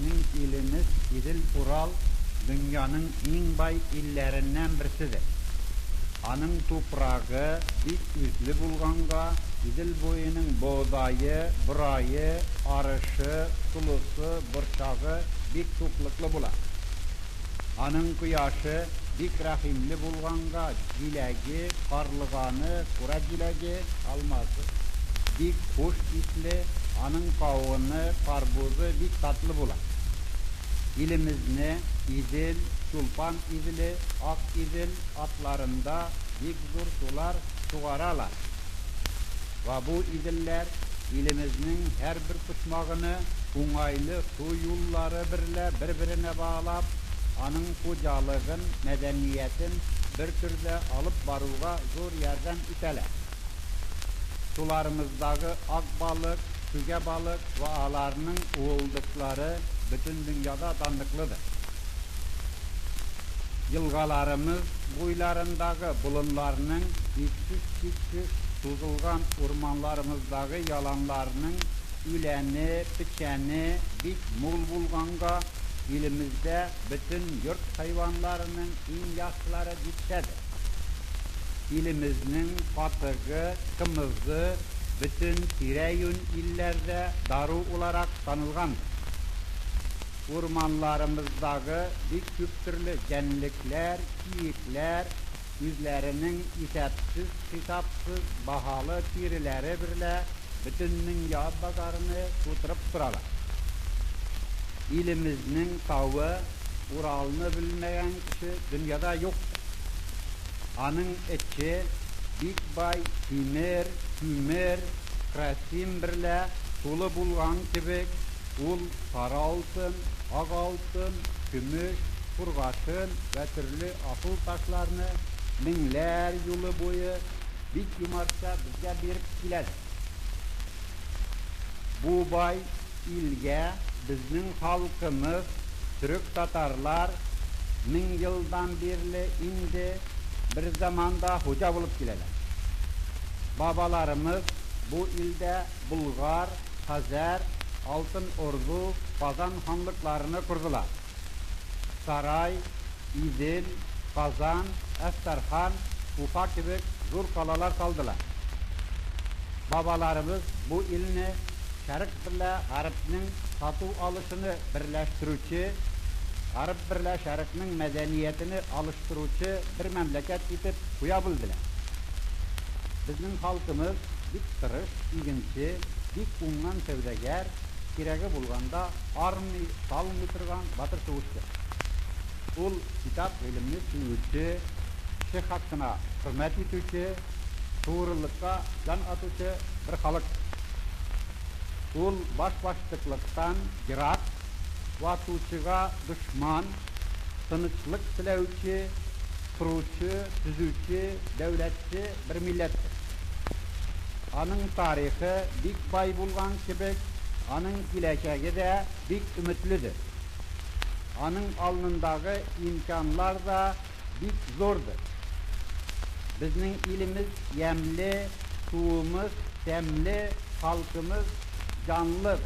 Bizning ilimiz İdil Ural dünyanın en bay illerinden birisidir. Anın toprağı bik üzlü bulganga, İdil boyunun boğdayı, burayı, arışı, sulusu, bırçağı bik topluklu bular. Anın kuyaşı bik rahimli bulganga, cilegi, karlıganı, kura cilegi, alması bik hoş isli, anın kavunu, karbuzu bik tatlı bular. İlimizni İdil, Çulpan İdili, Ak İdil atlarında bik zor sular sugaralar. Ve bu idiller ilimiznin her bir kuşmağını uңaylı su yolları birle birbirine bağlap, anın kocalığın, medeniyetin bir türlü alıp baruğa zor yerden iteler. Sularımızdaki ak balık, süge balık ve ağlarının oğuldukları bütün dünyada tanıklıdır. Yılgalarımız boylarındaki bulunlarının içsiz tuzulgan ormanlarımızdaki yalanlarının üleni, biçeni, bik mul bulganga ilimizde bütün yurt hayvanlarının en yaşlıları bitsedir. İlimizin patıgı, kımızı bütün tireyün illerde daru olarak tanılgandır. Ormanlarımızdaki bik küptürlü cenlikler, kiyikler, yüzlerinin isepsiz, kitapsız, bahalı tirileri birle bütün dünya bakarını tuturup duralar. İlimizin tavuğu, Ural'ını bilmeyen kişi dünyada yok. Anın içi, bik bay, timir, kümür, kresim birle sulu bulgan gibi ul, sarı altın, ak altın, gümüş, kurgaşın ve türlü asıl taşlarını minler yılı boyu bik yumarça bizge berip kiledi. Bu bay ilge bizning halkımız, Türk Tatarlar 1000 yıldan birli indi bir zamanda hoca bulup kiledi. Babalarımız bu ilde Bulgar, Hazer, Altın Ordu, Kazan hanlıklarını kurdular. Saray, İdil, Kazan, Estarhan, Ufa gibi zor kalalar saldılar. Babalarımız bu ilini Şerik birle Garip'nin satu alışını birleştirücü, Garip birle Şerik'nin medeniyetini alıştırıcı bir memleket itip kuyabildiler. Bizim halkımız bik tırış, ilginçi, bik ungan sevdeger, kiregi bulganda army salmı turgan batır soğuştu. Ul kitap ilimni suyucu, kişi hakkına hürmet etücü, tuğrulukka can atıcı bir halık. Ul başlıklıktan girak, vatuçıga düşman, tınıçlık tilevçi, kurucu, tüzücü, devletçi bir millettir. Anın tarihi bik bay bulgan kibik, anın geleceği de bik ümitlüdür. Anın alnındaki imkanlar da bik zordur. Bizning ilimiz yemli, suumuz temli, halkımız canlıdır.